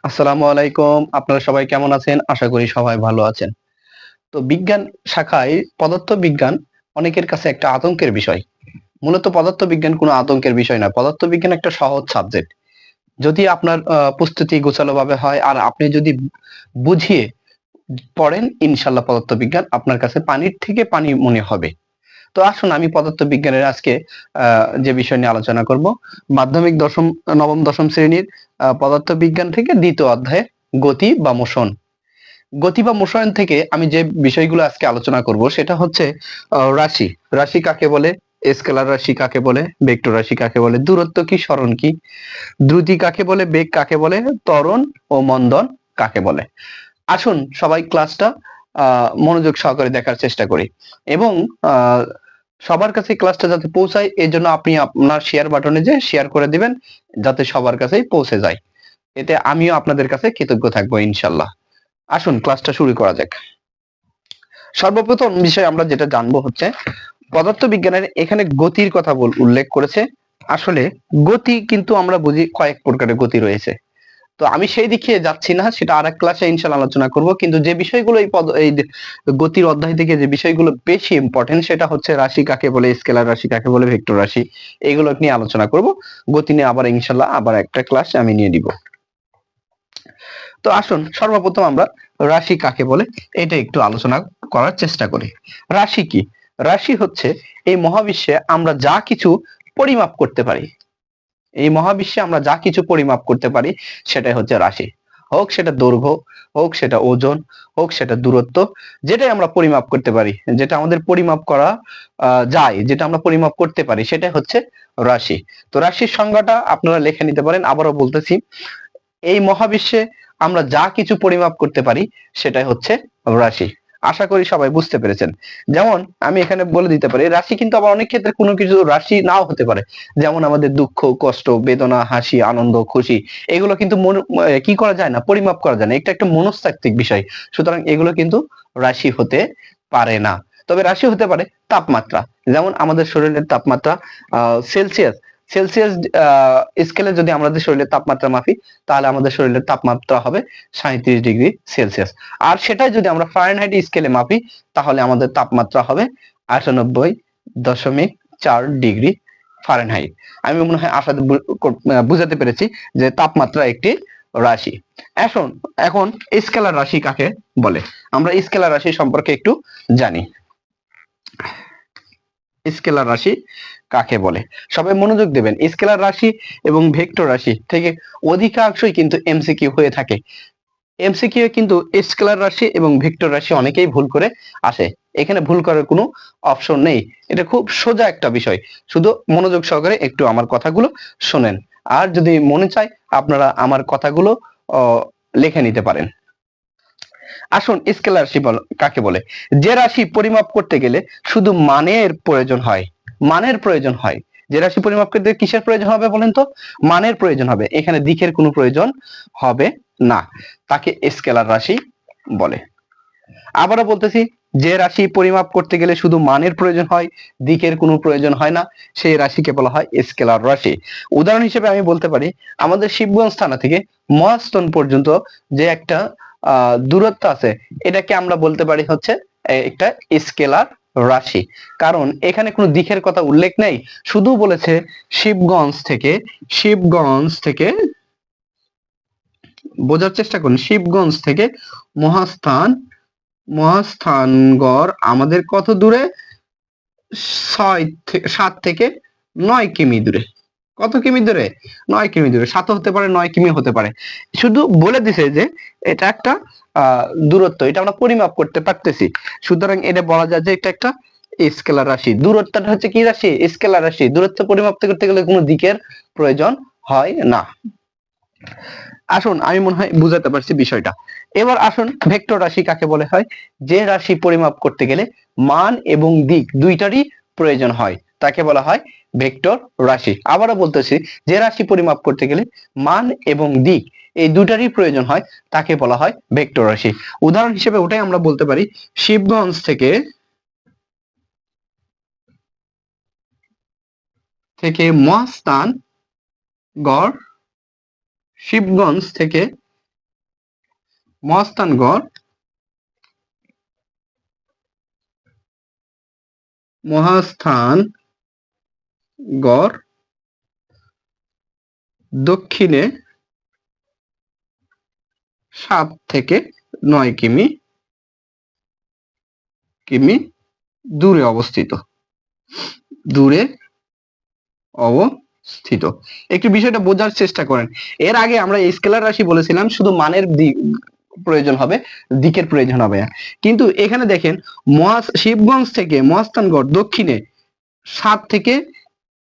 আসসালামু আলাইকুম। আপনারা সবাই কেমন আছেন? আশা করি সবাই ভালো আছেন। তো বিজ্ঞান শাখায় পদার্থবিজ্ঞান অনেকের কাছে একটা আতঙ্কের বিষয়। মূলত পদার্থবিজ্ঞান কোনো আতঙ্কের বিষয় না। পদার্থবিজ্ঞান একটা সহজ সাবজেক্ট। যদি আপনার প্রস্তুতি গোছালোভাবে হয় আর আপনি যদি বুঝিয়ে পড়েন ইনশাআল্লাহ পদার্থবিজ্ঞান আপনার কাছে পানির থেকে পানি মনে হবে। তো আসুন আমি পদার্থবিজ্ঞানের আজকে যে বিষয় নিয়ে আলোচনা করব, মাধ্যমিক নবম দশম শ্রেণীর পদার্থবিজ্ঞান থেকে ২য় অধ্যায়ে গতি বা মোশন। গতি বা মোশন থেকে আমি যে বিষয়গুলো আজকে আলোচনা করব সেটা হচ্ছে রাশি। রাশি কাকে বলে? স্কেলার রাশি কাকে বলে? ভেক্টর রাশি কাকে বলে? দূরত্ব কি? সরণ কি? দ্রুতি কাকে বলে? বেগ কাকে বলে? ত্বরণ ও মন্দন কাকে বলে? আসুন সবাই ক্লাসটা মনোযোগ সহকারে দেখার চেষ্টা করি এবং আহ, সবার কাছে ক্লাসটা যাতে পৌঁছায় এই জন্য আপনি আপনার শেয়ার বাটনে যে শেয়ার করে দিবেন যাতে সবার কাছেই পৌঁছে যায়। এতে আমিও আপনাদের কাছে কৃতজ্ঞ থাকবো ইনশাল্লাহ। আসুন ক্লাসটা শুরু করা যাক। সর্বপ্রথম বিষয় আমরা যেটা জানবো হচ্ছে পদার্থবিজ্ঞানের এখানে গতির কথা উল্লেখ করেছে। আসলে গতি কিন্তু আমরা বুঝি কয়েক প্রকারের গতি রয়েছে। তো আমি সেই দিকে যাচ্ছি না, সেটা আরেক ক্লাসে ইনশাআল্লাহ আলোচনা করব। কিন্তু যে বিষয়গুলো গতির অধ্যায় থেকে যে বিষয়গুলো বেশি ইম্পর্টেন্ট সেটা হচ্ছে রাশি কাকে বলে, স্কেলার রাশি কাকে বলে, ভেক্টর রাশি, এগুলো নিয়ে আলোচনা করব। গতি নিয়ে আবার ইনশাআল্লাহ আবার একটা ক্লাস আমি নিয়ে দিব। তো আসুন সর্বপ্রথম আমরা রাশি কাকে বলে এটা একটু আলোচনা করার চেষ্টা করি। রাশি কি? রাশি হচ্ছে এই মহাবিশ্বে আমরা যা কিছু পরিমাপ করতে পারি, এই মহাবিশ্বে আমরা যা কিছু পরিমাপ করতে পারি সেটাই হচ্ছে রাশি। হোক সেটা দৈর্ঘ্য, হোক সেটা ওজন, হোক সেটা দূরত্ব, যেটাই আমরা পরিমাপ করতে পারি, যেটা আমাদের পরিমাপ করা যায়, যেটা আমরা পরিমাপ করতে পারি সেটাই হচ্ছে রাশি। তো রাশির সংজ্ঞাটা আপনারা লিখে নিতে পারেন। আবারও বলতেছি, এই মহাবিশ্বে আমরা যা কিছু পরিমাপ করতে পারি সেটাই হচ্ছে রাশি। আশা করি সবাই বুঝতে পেরেছেন। যেমন আমি এখানে বলে দিতে পারি রাশি কিন্তু আবার অনেক ক্ষেত্রে কোনো কিছু রাশি নাও হতে পারে। যেমন আমাদের দুঃখ, কষ্ট, বেদনা, হাসি, আনন্দ, খুশি, এগুলো কিন্তু কি করা যায় না, পরিমাপ করা যায় না। এটা একটা মনস্তাত্ত্বিক বিষয়। সুতরাং এগুলো কিন্তু রাশি হতে পারে না। তবে রাশি হতে পারে তাপমাত্রা। যেমন আমাদের শরীরের তাপমাত্রা সেলসিয়াস সেলসিয়াস স্কেলে যদি আমাদের শরীরের তাপমাত্রা মাপি তাহলে আমাদের শরীরের তাপমাত্রা হবে 37°C। আর সেটাই যদি আমরা ফারেনহাইট স্কেলে মাপি তাহলে আমাদের তাপমাত্রা হবে 98.4°F। আমি মনে হয় আশা বুঝাতে পেরেছি যে তাপমাত্রা একটি রাশি। এখন এখন স্কেলার রাশি কাকে বলে আমরা স্কেলার রাশি সম্পর্কে একটু জানি। স্কেলার রাশি কাকে বলে সবাই মনোযোগ দেবেন। স্কেলার রাশি এবং ভেক্টর রাশি থেকে অধিকাংশই কিন্তু এমসিকিউ হয়ে থাকে। এমসিকিউ কিন্তু স্কেলার রাশি এবং ভেক্টর রাশি অনেকেই ভুল করে আসে। এখানে ভুল করার কোনো অপশন নেই। এটা খুব সোজা একটা বিষয়। শুধু মনোযোগ সহকারে একটু আমার কথাগুলো শোনেন। আর যদি মনে চায় আপনারা আমার কথাগুলো লিখে নিতে পারেন। আসুন স্কেলার রাশি কাকে বলে? যে রাশি পরিমাপ করতে গেলে শুধু মানের প্রয়োজন হয়। মানের প্রয়োজন হয়। যে রাশি পরিমাপ করতে কিসের প্রয়োজন হবে বলেন তো? মানের প্রয়োজন হবে। এখানে দিকের কোনো প্রয়োজন হবে না। তাকে স্কেলার রাশি বলে। আবারও বলতেছি, যে রাশি পরিমাপ করতে গেলে শুধু মানের প্রয়োজন হয়, দিকের কোনো প্রয়োজন হয় না, সেই রাশিকে বলা হয় স্কেলার রাশি। উদাহরণ হিসেবে আমি বলতে পারি আমাদের শিবগঞ্জ থানা থেকে মহাস্থান পর্যন্ত যে একটা দূরত্ব আছে এটাকে আমরা বলতে পারি হচ্ছে একটা স্কেলার রাশি। কারণ এখানে কোনো দিকের কথা উল্লেখ নেই, শুধু বলেছে শিবগঞ্জ থেকে বোঝার চেষ্টা করুন, শিবগঞ্জ থেকে মহাস্থানগড় আমাদের কত দূরে? 7 থেকে 9 কিমি দূরে। কত কিমি দূরে? 9 কিমি দূরে। 7 হতে পারে, 9 কিমি হতে পারে। শুধু বলে দিছে যে এটা একটা দূরত্ব, এটা আমরা পরিমাপ করতে পারতেছি। সুতরাং এটা বলা যায় যে এটা একটা স্কেলার রাশি। দূরত্বটা হচ্ছে কি রাশি? স্কেলার রাশি। দূরত্ব পরিমাপ করতে গেলে কোনো দিকের প্রয়োজন হয় না। আসুন আমি মনে হয় বুঝাতে পারছি বিষয়টা। এবার আসুন ভেক্টর রাশি কাকে বলে হয়? যে রাশি পরিমাপ করতে গেলে মান এবং দিক দুইটারই প্রয়োজন হয় তাকে বলা হয় ভেক্টর রাশি। আবারও বলতেছি, যে রাশি পরিমাপ করতে গেলে মান এবং দিক এই দুটারই প্রয়োজন হয় তাকে বলা হয় ভেক্টর রাশি। উদাহরণ হিসেবে ওটাই আমরা বলতে পারি শিবগঞ্জ থেকে মহাস্থানগড় শিবগঞ্জ থেকে মহাস্থানগড় দক্ষিণে 7 থেকে 9 কিমি দূরে অবস্থিত। একটু বিষয়টা বোঝার চেষ্টা করেন। এর আগে আমরা স্কেলার রাশি বলেছিলাম শুধু মানের প্রয়োজন হবে, দিকের প্রয়োজন হবে, কিন্তু এখানে দেখেন শিবগঞ্জ থেকে মহাস্থানগড় দক্ষিণে 7 থেকে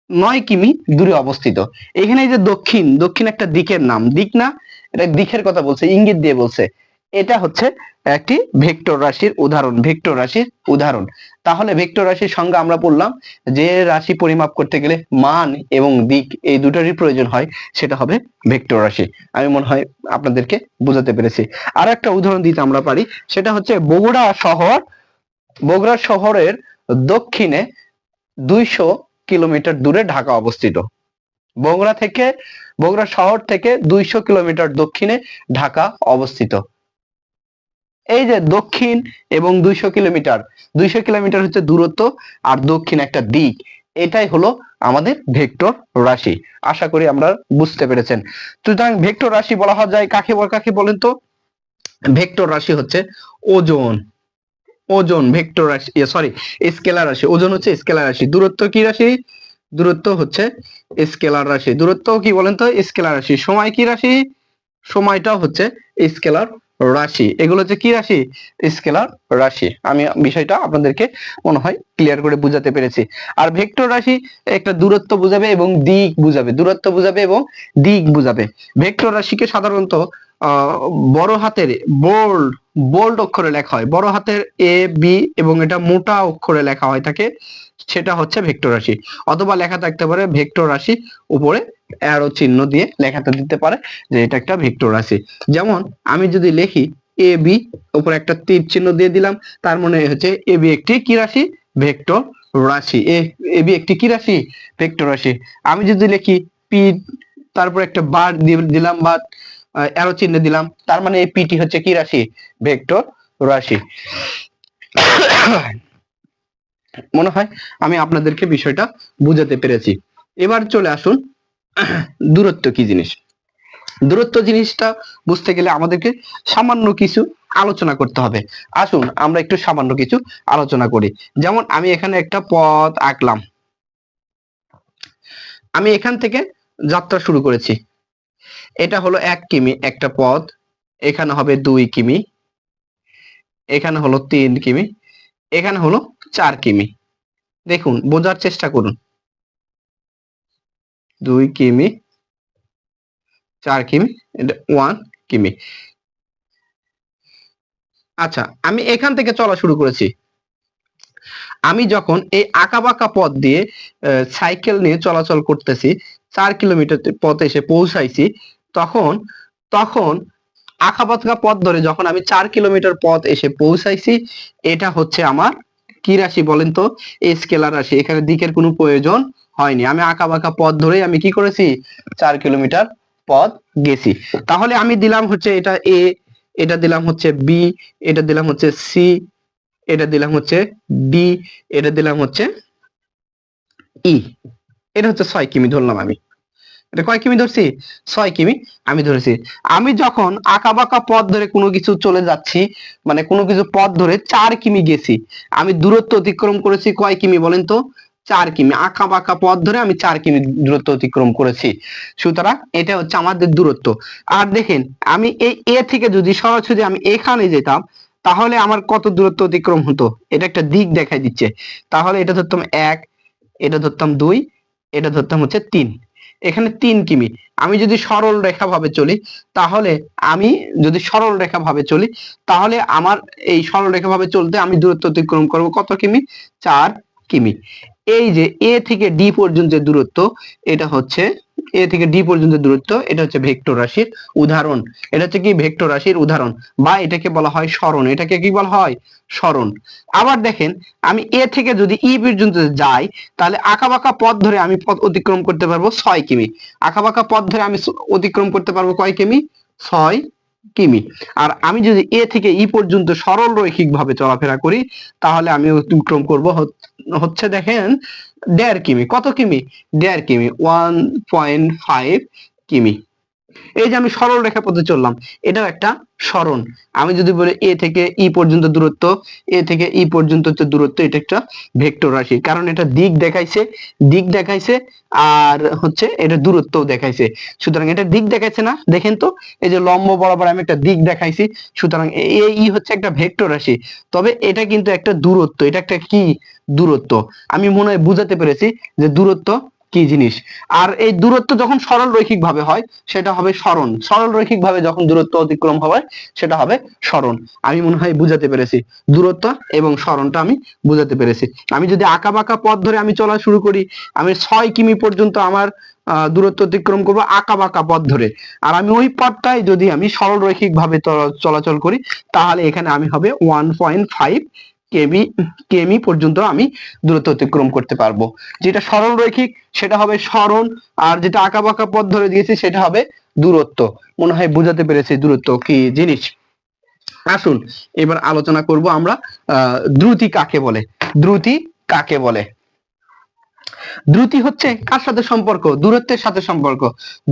9 কিমি দূরে অবস্থিত। এখানে যে দক্ষিণ একটা দিকের নাম, দিক না, এটা দিকের কথা বলছে, ইঙ্গিত দিয়ে বলছে। এটা হচ্ছে একটি ভেক্টর রাশির উদাহরণ। তাহলে ভেক্টর রাশির সংজ্ঞা আমরা পড়লাম, যে রাশি পরিমাপ করতে গেলে মান এবং দিক এই দুটোরই প্রয়োজন হয়, সেটা হবে ভেক্টর রাশি। আমি মনে হয় আপনাদেরকে বোঝাতে পেরেছি। আর একটা উদাহরণ দিতে আমরা পারি, সেটা হচ্ছে বগুড়া শহরের দক্ষিণে 200 কিলোমিটার দূরে ঢাকা অবস্থিত। বগুড়া শহর থেকে 200 কিলোমিটার দক্ষিণে ঢাকা অবস্থিত। এই যে দক্ষিণ এবং 200 কিলোমিটার হচ্ছে দূরত্ব, আর দক্ষিণ একটা দিক, এটাই হলো আমাদের ভেক্টর রাশি। আশা করি আমরা বুঝতে পেরেছেন। সুতরাং ভেক্টর রাশি বলা যায় কাকে বলেন তো? ভেক্টর রাশি হচ্ছে ওজন ভেক্টর রাশি, স্কেলার রাশি। ওজন হচ্ছে স্কেলার রাশি। দূরত্ব কি রাশি? দূরত্ব হচ্ছে স্কেলার রাশি। দূরত্ব কি বলেন তো? স্কেলার রাশি। সময় কি রাশি? সময়টাও হচ্ছে স্কেলার রাশি। এগুলো হচ্ছে কি রাশি? স্কেলার রাশি। আমি বিষয়টা আপনাদেরকে মনে হয় ক্লিয়ার করে বুঝাতে পেরেছি। আর ভেক্টর রাশি একটা দূরত্ব বুঝাবে এবং দিক বুঝাবে, ভেক্টর রাশিকে সাধারণত বড় হাতের বোল্ড অক্ষরে লেখা হয়, বড় হাতের এ বি এবং এটা মোটা অক্ষরে লেখা হয় থাকে, সেটা হচ্ছে ভেক্টর রাশি। অথবা লেখা থাকতে পারে ভেক্টর রাশি, উপরে অ্যারো চিহ্ন দিয়ে লেখাটা দিতে পারে যে এটা একটা ভেক্টর রাশি। যেমন আমি যদি লিখি এ বি, উপরে একটা তীর চিহ্ন দিয়ে দিলাম, তার মানে হচ্ছে এ বি একটি কি রাশি? ভেক্টর রাশি। এ বি একটি কি রাশি? ভেক্টর রাশি। আমি যদি লিখি পি, তারপর একটা বার দিলাম বা অ্যারো চিহ্ন দিলাম, তার মানে এই পিটি হচ্ছে কি রাশি? ভেক্টর রাশি। মনে হয় আমি আপনাদেরকে বিষয়টা বুঝাতে পেরেছি। এবার চলে আসুন দূরত্ব কি জিনিস। দূরত্ব জিনিসটা বুঝতে গেলে আমাদেরকে সামান্য কিছু আলোচনা করতে হবে। আসুন আমরা একটু সামান্য কিছু আলোচনা করি। যেমন আমি এখানে একটা পথ আঁকলাম, আমি এখান থেকে যাত্রা শুরু করেছি। এটা হলো 1 কিমি একটা পথ, এখানে হবে 2 কিমি, এখানে হলো 3 কিমি, এখানে হলো 4 কিমি। দেখুন, বোঝার চেষ্টা করুন। 2 কিমি, 4 কিমি, 1 কিমি। আচ্ছা, আমি এখান থেকে চলা শুরু করেছি। আমি যখন এই আঁকাবাঁকা পথ দিয়ে সাইকেল নিয়ে চলাচল করতেছি, 4 কিলোমিটার পথ এসে পৌঁছাইছি, তখন আঁকাবাঁকা পথ ধরে যখন আমি 4 কিলোমিটার পথ এসে পৌঁছাইছি, এটা হচ্ছে আমার কি রাশি বলেন তো? স্কেলার রাশি। এখানে দিকের কোনো প্রয়োজন হয়নি। আমি আঁকাবাঁকা পথ ধরেই আমি কি করেছি? 4 কিলোমিটার পথ গেছি। তাহলে আমি দিলাম হচ্ছে এটা এ, এটা দিলাম হচ্ছে বি, এটা দিলাম হচ্ছে সি, এটা দিলাম হচ্ছে ডি, এটা দিলাম হচ্ছে ই। এটা হচ্ছে 6 কিমি ধরলাম আমি। এটা কয় কিমি ধরছি? 6 কিমি আমি ধরেছি। আমি যখন আঁকাবাঁকা পথ ধরে কোনো কিছু চলে যাচ্ছি, মানে কোনো কিছু পথ ধরে 4 কিমি গেছি, আমি দূরত্ব অতিক্রম করেছি কয় কিমি বলেন তো? 4 কিমি। আঁকাবাঁকা পথ ধরে আমি 4 কিমি দূরত্ব অতিক্রম করেছি। সুতরাং এটা হচ্ছে আমাদের দূরত্ব। আর দেখেন, আমি এই এ থেকে যদি সরাসরি আমি এখানে যেতাম, তাহলে আমার কত দূরত্ব অতিক্রম হতো? এটা একটা দিক দেখাই দিচ্ছে। তাহলে এটা ধরতাম 1, এটা ধরতাম 2, এটা ধরতাম হচ্ছে 3। এখানে 3 কিমি। আমি যদি সরল রেখা ভাবে চলি, তাহলে আমার এই সরল রেখা ভাবে চলতে আমি দূরত্ব অতিক্রম করব কত কিমি? 4 কিমি। এই যে এ থেকে ডি পর্যন্ত যে দূরত্ব, এটা হচ্ছে এ থেকে ডি পর্যন্ত দূরত্ব, এটা হচ্ছে ভেক্টর রাশির উদাহরণ। এটা হচ্ছে কি ভেক্টর রাশির উদাহরণ, বা এটাকে বলা হয় সরণ। এটাকে কি বলা হয়? সরণ। আবার দেখেন, আমি এ থেকে যদি ই পর্যন্ত যাই, তাহলে আঁকাবাঁকা পথ ধরে আমি পথ অতিক্রম করতে পারবো 6 কিমি। আঁকাবাঁকা পথ ধরে আমি অতিক্রম করতে পারবো কয় কিমি? 6 কিমি। আর আমি যদি এ থেকে ই পর্যন্ত সরল রৈখিক ভাবে চলাফেরা করি, তাহলে আমি অতিক্রম করব হচ্ছে দেখেন 1.5 কিমি। কত কিমি? 1.5 কিমি, 1.5 কিমি। এই যে আমি সরল রেখা পথে চললাম, এটাও একটা সরণ। আমি যদি বলি এ থেকে ই পর্যন্ত দূরত্ব, এ থেকে ই পর্যন্ত হচ্ছে দূরত্ব, এটা একটা ভেক্টর রাশি, কারণ এটা দিক দেখাইছে আর হচ্ছে এটা দূরত্বও দেখাইছে। সুতরাং এটা দিক দেখাইছে না, দেখেন তো, এই যে লম্ব বরাবর আমি একটা দিক দেখাইছি, সুতরাং এই ই হচ্ছে একটা ভেক্টর রাশি। তবে এটা কিন্তু একটা দূরত্ব, এটা একটা কি দূরত্ব। আমি মনে হয় বুঝাতে পেরেছি যে দূরত্ব কি জিনিস। আর এই দূরত্ব যখন সরল রৈখিক ভাবে হয়, সেটা হবে সরণ। সরল রৈখিক ভাবে যখন দূরত্ব অতিক্রম হবে, সেটা হবে সরণ। আমি মনে হয় বুঝাতে পেরেছি, দূরত্ব এবং সরণটা আমি বুঝাতে পেরেছি। আমি যদি আঁকাবাঁকা পথ ধরে আমি চলা শুরু করি, আমি 6 কিমি পর্যন্ত আমার দূরত্ব অতিক্রম করবো আঁকাবাঁকা পথ ধরে। আর আমি ওই পথটাই যদি আমি সরল রৈখিক ভাবে চলাচল করি, তাহলে এখানে আমি হবে 1.5 কেমি পর্যন্ত আমি দূরত্ব অতিক্রম করতে পারবো। যেটা সরল রৈখিক সেটা হবে সরণ, আর যেটা আঁকাবাঁকা পথ ধরে দিয়েছি সেটা হবে দূরত্ব। মনে হয় বুঝাতে পেরেছি দূরত্ব কি জিনিস। আসুন এবার আলোচনা করব আমরা দ্রুতি কাকে বলে। দ্রুতি কাকে বলে? দ্রুতি হচ্ছে কার সাথে সম্পর্ক? দূরত্বের সাথে সম্পর্ক।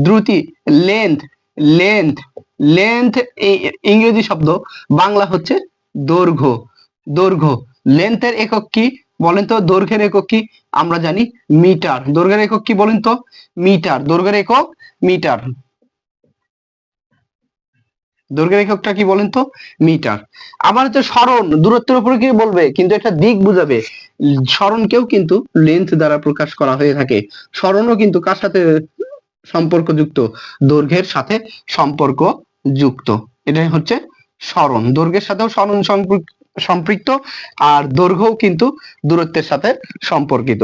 দ্রুতি লেন্থ, লেন্থ, লেন্থ ইংরেজি শব্দ, বাংলা হচ্ছে দৈর্ঘ্য। দৈর্ঘ্য, লেন্থের একক কি বলেন তো? দৈর্ঘ্যের একক কি? আমরা জানি মিটার। দৈর্ঘ্যের একক কি বলেন তো? মিটার। দৈর্ঘ্যের একক মিটার। দৈর্ঘ্যের এককটা কি বলেন তো? মিটার। আবার হচ্ছে সরণ, দূরত্বের উপরে কি বলবে, কিন্তু একটা দিক বুঝাবে। সরণকেও কিন্তু লেন্থ দ্বারা প্রকাশ করা হয়ে থাকে। সরণও কিন্তু কার সাথে সম্পর্কযুক্ত? দৈর্ঘ্যের সাথে সম্পর্ক যুক্ত। এটাই হচ্ছে সরণ। দৈর্ঘ্যের সাথেও সরণ সম্পৃক্ত, আর দৈর্ঘ্যও কিন্তু দূরত্বের সাথে সম্পর্কিত।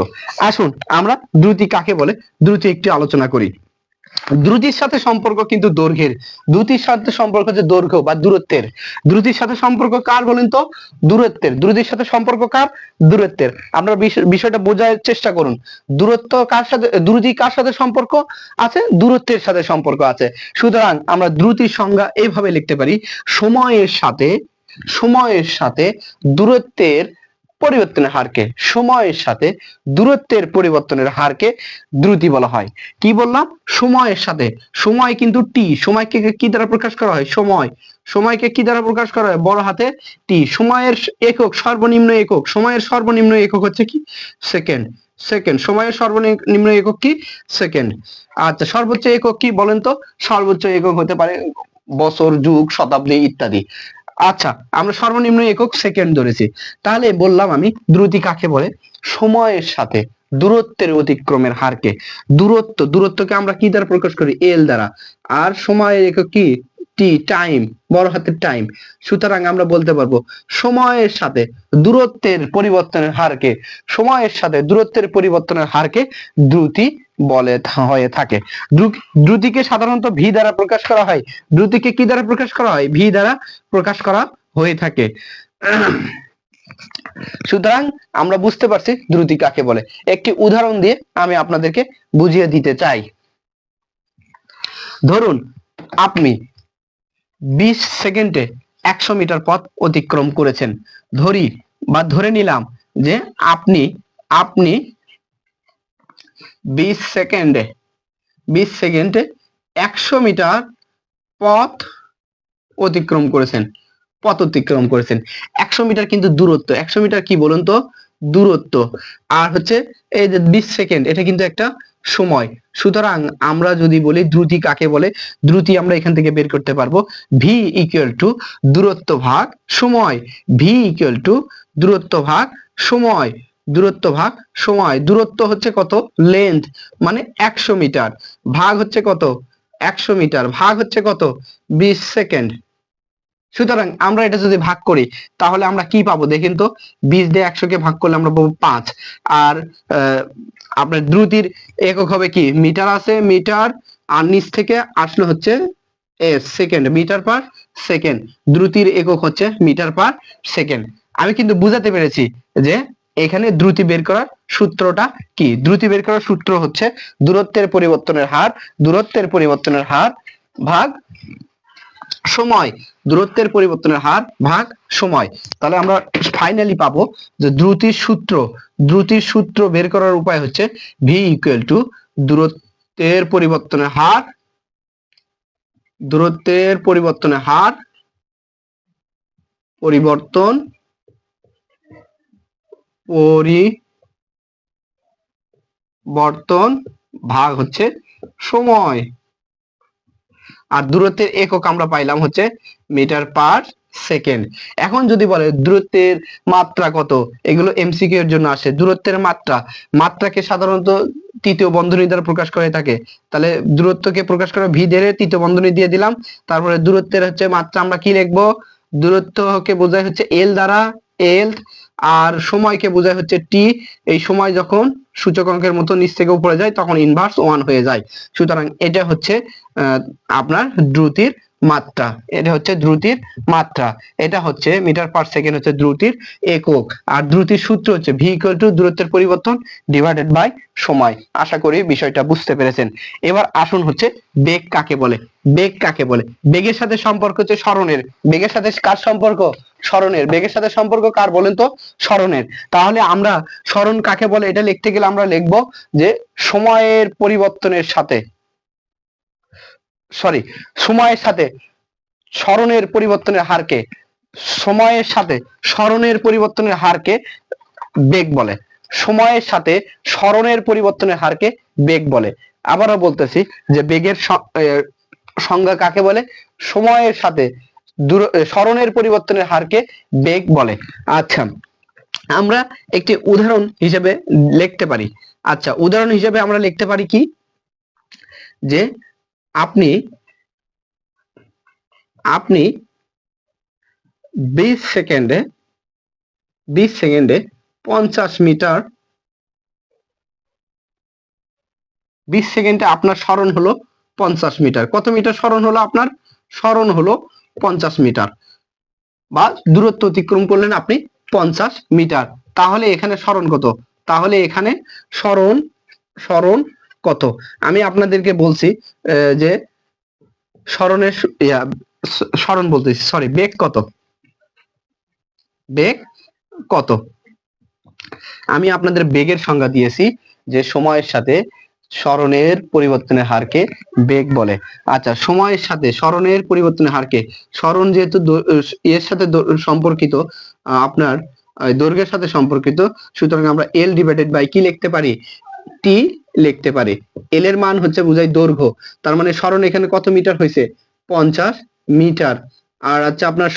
আসুন আমরা দ্রুতি কাকে বলে দ্রুতি একটু আলোচনা করি। দ্রুতির সাথে সম্পর্ক কিন্তু দৈর্ঘ্যের। দ্রুতির সাথে সম্পর্ক হচ্ছে দৈর্ঘ্য বা দূরত্বের। দ্রুতির সাথে সম্পর্ক কার বলেন তো? দূরত্বের। দ্রুতির সাথে সম্পর্ক কার? দূরত্বের। আপনারা বিষয়টা বোঝার চেষ্টা করুন। দূরত্ব কার সাথে, দ্রুতি কার সাথে সম্পর্ক আছে? দূরত্বের সাথে সম্পর্ক আছে। সুতরাং আমরা দ্রুতির সংজ্ঞা এইভাবে লিখতে পারি: সময়ের সাথে, সময়ের সাথে দূরত্বের পরিবর্তনের হারকে, সময়ের সাথে দূরত্বের পরিবর্তনের হারকে দ্রুতি বলা হয়। কি বললাম? সময়ের সাথে। সময় কিন্তু টি, সময়কে কি দ্বারা প্রকাশ করা হয়? সময়। সময়কে কি দ্বারা প্রকাশ করা হয়? বড় হাতে টি। সময়ের একক, সর্বনিম্ন একক, সময়ের সর্বনিম্ন একক হচ্ছে কি? সেকেন্ড। সেকেন্ড। সময়ের সর্বনিম্ন একক কি? সেকেন্ড। আচ্ছা, সর্বোচ্চ একক কি বলেন তো? সর্বোচ্চ একক হতে পারে বছর, যুগ, শতাব্দী ইত্যাদি। আচ্ছা, আমরা সর্বনিম্ন একক সেকেন্ড ধরেছি। তাহলে বললাম আমি দ্রুতি কাকে বলে? সময়ের সাথে দূরত্বের অতিক্রমের হারকে। দূরত্ব, দূরত্বকে আমরা কি দ্বারা প্রকাশ করি? এল দ্বারা। আর সময়ের একক কি? টি, টাইম, বড় হাতের টাইম। সুতরাং আমরা বলতে পারবো সময়ের সাথে দূরত্বের পরিবর্তনের হারকে, সময়ের সাথে দূরত্বের পরিবর্তনের হারকে দ্রুতি বলে হয়ে থাকে। দ্রুতিকে সাধারণত ভি দ্বারা প্রকাশ করা হয়। দ্রুতিকে কি দ্বারা প্রকাশ করা হয়? ভি দ্বারা প্রকাশ করা হয়ে থাকে। সুতরাং আমরা বুঝতে পারছি দ্রুতি কাকে বলে। একটি উদাহরণ দিয়ে আমি আপনাদেরকে বুঝিয়ে দিতে চাই। ধরুন আপনি 20 সেকেন্ডে 100 মিটার পথ অতিক্রম করেছেন। ধরে নিলাম যে আপনি 20 সেকেন্ডে 100 মিটার পথ অতিক্রম করেছেন। 100 মিটার কিন্তু দূরত্ব। 100 মিটার কি বলুন তো? দূরত্ব। আর হচ্ছে এই যে 20 সেকেন্ড, এটা কিন্তু একটা সময়। সুতরাং আমরা যদি বলি দ্রুতি কাকে বলে, দ্রুতি আমরা এখান থেকে বের করতে পারবো ভি ইকুয়াল টু দূরত্ব ভাগ সময়। ভি ইকুয়াল টু দূরত্ব ভাগ সময়। দূরত্ব ভাগ সময়। দূরত্ব হচ্ছে কত? লেন্থ, মানে 100 মিটার, ভাগ হচ্ছে কত? 100 মিটার ভাগ হচ্ছে কত? 20 সেকেন্ড। সুতরাং আমরা এটা যদি ভাগ করি, তাহলে আমরা কি পাবো দেখেন তো? 20 দিয়ে 100 কে ভাগ করলে আমরা পাবো 5। আর আপনার দ্রুতির একক হবে কি, মিটার আছে মিটার, আর নিচ থেকে আসলে হচ্ছে সেকেন্ড, মিটার পার সেকেন্ড। দ্রুতির একক হচ্ছে মিটার পার সেকেন্ড। আমি কিন্তু বুঝাতে পেরেছি যে এখানে দ্রুতি বের করার সূত্রটা কি। দ্রুতি বের করার সূত্র হচ্ছে দূরত্বের পরিবর্তনের হার, দূরত্বের পরিবর্তনের হার ভাগ সময়, দূরত্বের পরিবর্তনের হার ভাগ সময়। তাহলে আমরা ফাইনালি পাবো যে দ্রুতির সূত্র বের করার উপায় হচ্ছে ভি ইকুয়াল টু দূরত্বের পরিবর্তনের হার, দূরত্বের পরিবর্তনের হার পরিবর্তন ভাগ হচ্ছে সময়। আর দূরত্বের একক আমরা পাইলাম হচ্ছে মিটার পার সেকেন্ড। এখন যদি বলে দূরত্বের মাত্রা কত, এগুলো এমসিকিউ এর জন্য আসে। দূরত্বের মাত্রাকে সাধারণত তৃতীয় বন্ধনী দ্বারা প্রকাশ করে থাকে। তাহলে দূরত্বকে প্রকাশ করা ভি ধরে তৃতীয় বন্ধনী দিয়ে দিলাম। তারপরে দূরত্বের হচ্ছে মাত্রা আমরা কি লিখবো, দূরত্বকে বোঝায় হচ্ছে এল দ্বারা, এল, আর সময়কে বোঝায় হচ্ছে টি। এই সময় যখন সূচকাঙ্কের মতো নিচ থেকে উপরে যায় তখন ইনভার্স 1 হয়ে যায়। সুতরাং এটা হচ্ছে আপনার দ্রুতির মাত্রা, এটা হচ্ছে দ্রুতির মাত্রা, এটা হচ্ছে মিটার পার সেকেন্ড হচ্ছে দ্রুতির একক। আর দ্রুতির সূত্র হচ্ছে ভি ইকুয়াল টু দূরত্বের পরিবর্তন ডিভাইডেড বাই সময়। আশা করি বিষয়টা বুঝতে পেরেছেন। এবার আসুন হচ্ছে বেগ কাকে বলে। বেগ কাকে বলে, বেগের সাথে সম্পর্ক হচ্ছে সরণের। বেগের সাথে কার সম্পর্ক, সরণের। বেগের সাথে সম্পর্ক কার বলেন তো, সরণের। তাহলে আমরা সরণ কাকে বলে এটা লিখতে গেলে আমরা লিখবো যে সময়ের পরিবর্তনের সাথে, সময়ের সাথে সরণের পরিবর্তনের হারকে, সময়ের সাথে সরণের পরিবর্তনের হারকে বেগ বলে। সময়ের সাথে সরণের পরিবর্তনের হারকে বেগ বলে। আবারও বলতেছি যে বেগের সংজ্ঞা কাকে বলে, সময়ের সাথে সরণের পরিবর্তনের হারকে বেগ বলে। আচ্ছা, আমরা একটি উদাহরণ হিসেবে লিখতে পারি। আচ্ছা, উদাহরণ হিসেবে আমরা লিখতে পারি কি, যে আপনি 20 সেকেন্ডে 50 মিটার, 20 সেকেন্ডে আপনার সরণ হলো 50 মিটার। কত মিটার সরণ হলো আপনার, সরণ হলো 50 মিটার, বা দূরত্ব অতিক্রম করলেন আপনি 50 মিটার। তাহলে এখানে সরণ কত, তাহলে এখানে সরণ কত। আমি আপনাদেরকে বলছি যে সরণের সরণ বলতেছি, সরি, বেগ কত, বেগ কত। আমি আপনাদের বেগের সংজ্ঞা দিয়েছি যে সময়ের সাথে সরণের পরিবর্তনের হারকে বেগ বলে। আচ্ছা, সময়ের সাথে সরণের পরিবর্তনের হারকে, সরণ যেহেতু এর সাথে সম্পর্কিত, আপনার দৈর্ঘ্যের সাথে সম্পর্কিত, সুতরাং আমরা এল ডিভাইডেড বাই কি লিখতে পারি, টি লিখতে পারি। এল এর মান হচ্ছে বুঝাই দৈর্ঘ্য, তার মানে সরণ এখানে কত মিটার হয়েছে, 50 মিটার। আর আচ্ছা, আপনার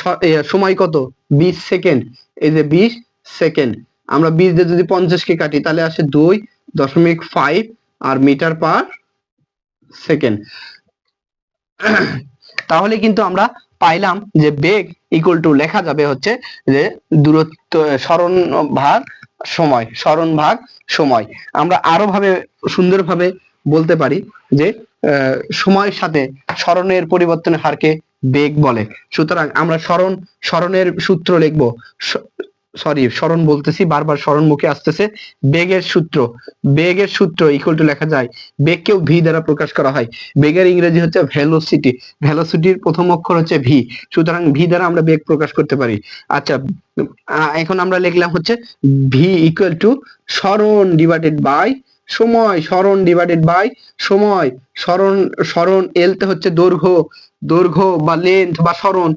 সময় কত, 20 সেকেন্ড। এই যে 20 সেকেন্ড, আমরা 20 দিয়ে যদি 50 কে কাটি তাহলে আসে 2.5 আর মিটার পার সেকেন্ড। তাহলে কিন্তু আমরা পাইলাম যে বেগ ইকুয়াল টু লেখা যাবে হচ্ছে যে দূরত্ব সরণ ভাগ সময়, সরণ ভাগ সময়। আমরা আরো ভাবে সুন্দরভাবে বলতে পারি যে সময়ের সাথে সরণের পরিবর্তনের হারকে বেগ বলে। সুতরাং আমরা সরণের সূত্র লিখবো, সরণ বলতেছি বারবার, সরণ মুখে আসতেছে। বেগের সূত্র ইকুয়াল টু লেখা যায়, বেগকেও ভি দ্বারা প্রকাশ করা হয়। বেগের ইংরেজি হচ্ছে ভেলোসিটি, ভেলোসিটির প্রথম অক্ষর হচ্ছে ভি, সুতরাং ভি দ্বারা আমরা বেগ প্রকাশ করতে পারি। আচ্ছা, এখন আমরা লিখলাম হচ্ছে ভি ইকুয়াল টু সরণ ডিভাইডেড বাই সময়, সরণ ডিভাইডেড বাই সময়। সরণ এল তে হচ্ছে দৈর্ঘ্য বা লেন্থ বা সরণ।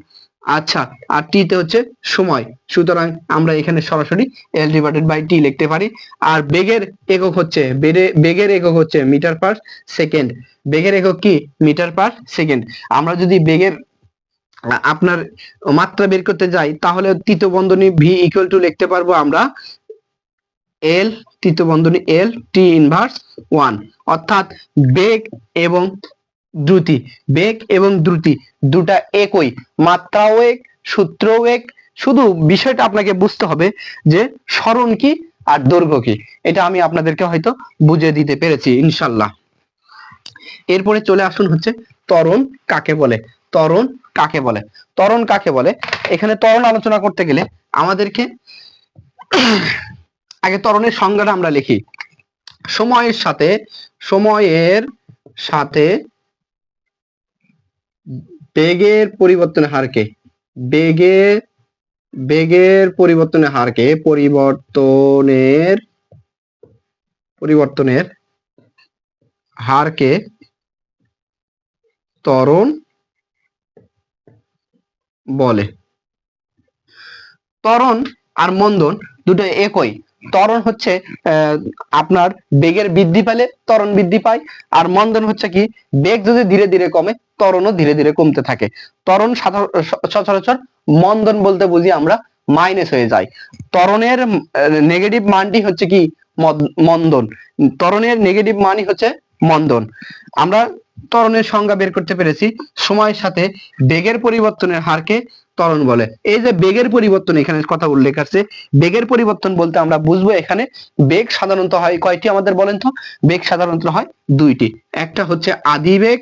আচ্ছা, আর টি তে হচ্ছে সময়। সুতরাং আমরা এখানে সরাসরি এল ডিভাইডেড বাই টি লিখতে পারি। আর বেগের একক হচ্ছে মিটার পার সেকেন্ড। বেগের একক কি, মিটার পার সেকেন্ড। আমরা যদি বেগের আপনার মাত্রা বের করতে যাই তাহলে তৃতীয় বন্ধনী ভি ইকুয়াল টু লিখতে পারবো আমরা এল, তৃতীয় বন্ধনী এল, টি ইনভার্স 1। অর্থাৎ বেগ এবং দ্রুতি দুটা একই, মাত্রাও এক, সূত্রও এক। শুধু বিষয়টা আপনাকে বুঝতে হবে যে সরণ কি আর দৈর্ঘ্য কি, এটা আমি আপনাদেরকে হয়তো বুঝিয়ে দিতে পেরেছি ইনশাল্লাহ। এরপরে চলে আসুন হচ্ছে ত্বরণ কাকে বলে। ত্বরণ কাকে বলে? ত্বরণ কাকে বলে? এখানে ত্বরণ আলোচনা করতে গেলে আমাদেরকে আগে ত্বরণের সংজ্ঞাটা আমরা লিখি। সময়ের সাথে বেগের পরিবর্তনের হারকে বেগের পরিবর্তনের হারকে ত্বরণ বলে। ত্বরণ আর মন্দন দুটো একই। ত্বরণ হচ্ছে আপনার বেগের বৃদ্ধি পেলে ত্বরণ বৃদ্ধি পায়, আর মন্দন হচ্ছে কি বেগ যদি ধীরে ধীরে কমে ত্বরণও ধীরে ধীরে কমতে থাকে। ত্বরণ সচরাচর মন্দন বলতে বুঝি আমরা মাইনাস হয়ে যায়। ত্বরণের নেগেটিভ মানটি হচ্ছে কি মন্দন, ত্বরণের নেগেটিভ মানই হচ্ছে মন্দন। আমরা ত্বরণের সংজ্ঞা বের করতে পেরেছি, সময়ের সাথে বেগের পরিবর্তনের হারকে ত্বরণ বলে। এই যে বেগের পরিবর্তন এখানে কথা উল্লেখ আছে, বেগের পরিবর্তন বলতে আমরা বুঝবো এখানে বেগ সাধারণত হয় কয়টি আমাদের বলেন তো? বেগ সাধারণত হয় দুইটি, একটা হচ্ছে আদি বেগ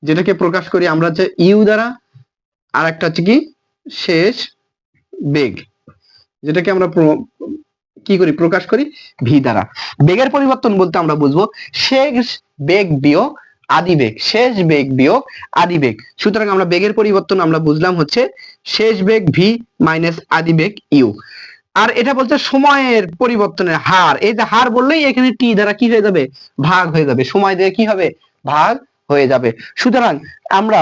যেটাকে প্রকাশ করি আমরা যে ইউ দ্বারা, আর একটা হচ্ছে কি শেষ বেগ যেটাকে আমরা কি করি প্রকাশ করি ভি দ্বারা। বেগের পরিবর্তন বলতে আমরা বুঝবো শেষ বেগ বিয়োগ আদি বেগ, শেষ বেগ বিয়োগ আদি বেগ। সুতরাং আমরা বেগের পরিবর্তন আমরা বুঝলাম হচ্ছে শেষ বেগ ভি মাইনাস আদি বেগ ইউ। আর এটা বলতে সময়ের পরিবর্তনের হার, এই যে হার বললেই এখানে টি দ্বারা কি হয়ে যাবে ভাগ হয়ে যাবে, সময় দিয়ে কি হবে ভাগ হয়ে যাবে। সুতরাং আমরা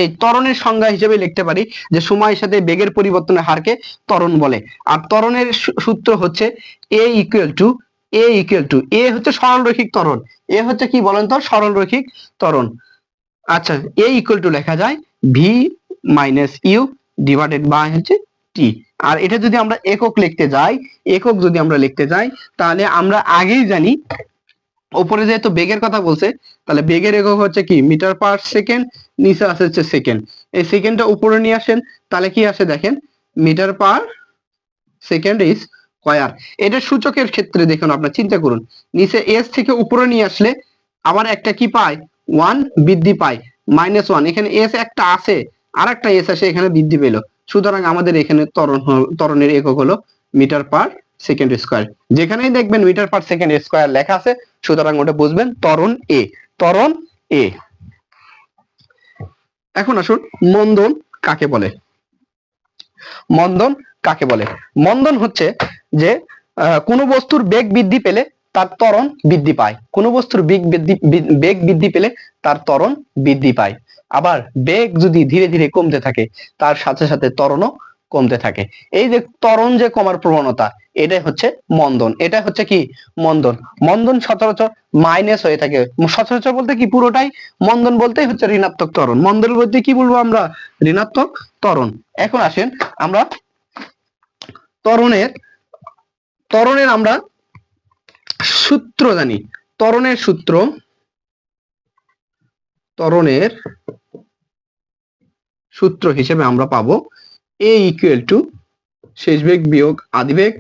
এই ত্বরণের সংজ্ঞা হিসেবে লিখতে পারি যে সময়ের সাথে বেগের পরিবর্তনের হারকে ত্বরণ বলে। আর ত্বরণের সূত্র হচ্ছে এ ইকুয়াল টু এ হচ্ছে সরলরৈখিক ত্বরণ, এ হচ্ছে কি বলেন তো সরলরৈখিক ত্বরণ। আচ্ছা, এ ইকুয়াল টু লেখা যায় V minus U divided by হচ্ছে টি। আর এটা যদি আমরা একক লিখতে যাই তাহলে আমরা আগেই জানি উপরে যেহেতু বেগের কথা বলছে তাহলে বেগের একক হচ্ছে কি মিটার পার সেকেন্ড, নিচে আছে হচ্ছে সেকেন্ড। এই সেকেন্ডটা উপরে নিয়ে আসেন তাহলে কি আসে দেখেন metre per second is square. এটা সূচকের ক্ষেত্রে দেখুন আপনারা চিন্তা করুন, নিচে এস থেকে উপরে নিয়ে আসলে আবার একটা কি পায় 1 বৃদ্ধি পায় -1, এখানে এস একটা আছে আর একটা এস আসে এখানে বৃদ্ধি পেল। সুতরাং আমাদের এখানে ত্বরণের একক হলো মিটার পার সেকেন্ড স্কয়ার। যেখানেই দেখবেন মিটার পার সেকেন্ড স্কয়ার লেখা আছে সুতরাং ওটা বুঝবেন ত্বরণ এ, ত্বরণ এ। এখন আসুন মন্দন কাকে বলে। মন্দন কাকে বলে? মন্দন হচ্ছে যে কোন বস্তুর বেগ বৃদ্ধি পেলে তার ত্বরণ বৃদ্ধি পায়, কোন বস্তুর বেগ বৃদ্ধি পেলে তার ত্বরণ বৃদ্ধি পায়। আবার বেগ যদি ধীরে ধীরে কমতে থাকে তার সাথে সাথে ত্বরণও কমতে থাকে। এই যে ত্বরণ যে কমার প্রবণতা এটাই হচ্ছে মন্দন, এটা হচ্ছে কি মন্দন। মন্দন সচরাচর মাইনাস হয়ে থাকে, সচরাচর বলতে কি পুরোটাই মন্দন বলতেই হচ্ছে ঋণাত্মক ত্বরণ, মন্দন বলতে কি বলবো আমরা ঋণাত্মক ত্বরণ। এখন আসেন আমরা ত্বরণের আমরা সূত্র জানি। ত্বরণের সূত্র হিসেবে আমরা পাবো এ ইকুয়াল টু শেষ বেগ বিয়োগ আদি বেগ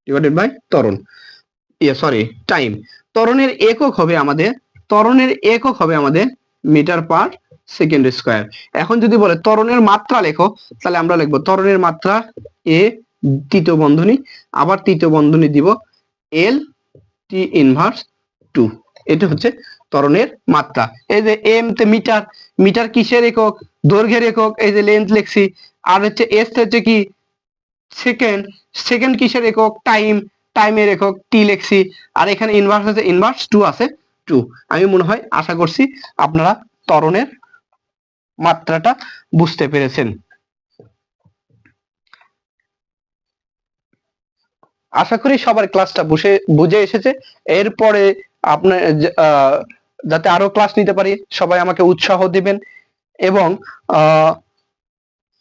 ডিভাইডেড বাই ত্বরণ টাইম। ত্বরণের একক হবে আমাদের মিটার পার সেকেন্ড স্কয়ার। এখন যদি বলে ত্বরণের মাত্রা লেখো তাহলে আমরা লিখবো ত্বরণের মাত্রা এ তৃতীয় বন্ধনী, আবার তৃতীয় বন্ধনী দিব এল টি ইনভার্স 2। এটা হচ্ছে ত্বরণের মাত্রা। এই যে এম তে মিটার, মিটার কিসের একক দৈর্ঘ্যের একক, এই যে লেন্থ লিখছি। আর হচ্ছে এস হচ্ছে কি সেকেন্ড, সেকেন্ড কিসের একক টাইমের একক টি লিখছি। আর এখানে ইনভার্স আছে ইনভার্স 2 আছে 2। আমি মনে হয় আশা করছি আপনারা ত্বরণের মাত্রাটা বুঝতে পেরেছেন। আশা করি সবার ক্লাসটা বুঝে এসেছে। এরপরে আপনার যাতে আরো ক্লাস নিতে পারি সবাই আমাকে উৎসাহ দিবেন, এবং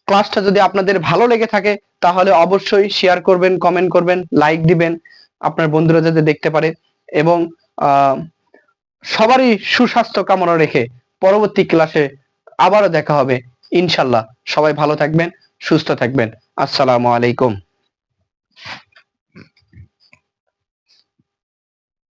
ক্লাসটা যদি আপনাদের ভালো লেগে থাকে তাহলে অবশ্যই শেয়ার করবেন, কমেন্ট করবেন, লাইক দিবেন আপনার বন্ধুরা যাতে দেখতে পারে। এবং সবারই সুস্বাস্থ্য কামনা রেখে পরবর্তী ক্লাসে আবারও দেখা হবে ইনশাল্লাহ। সবাই ভালো থাকবেন, সুস্থ থাকবেন। আসসালামু আলাইকুম।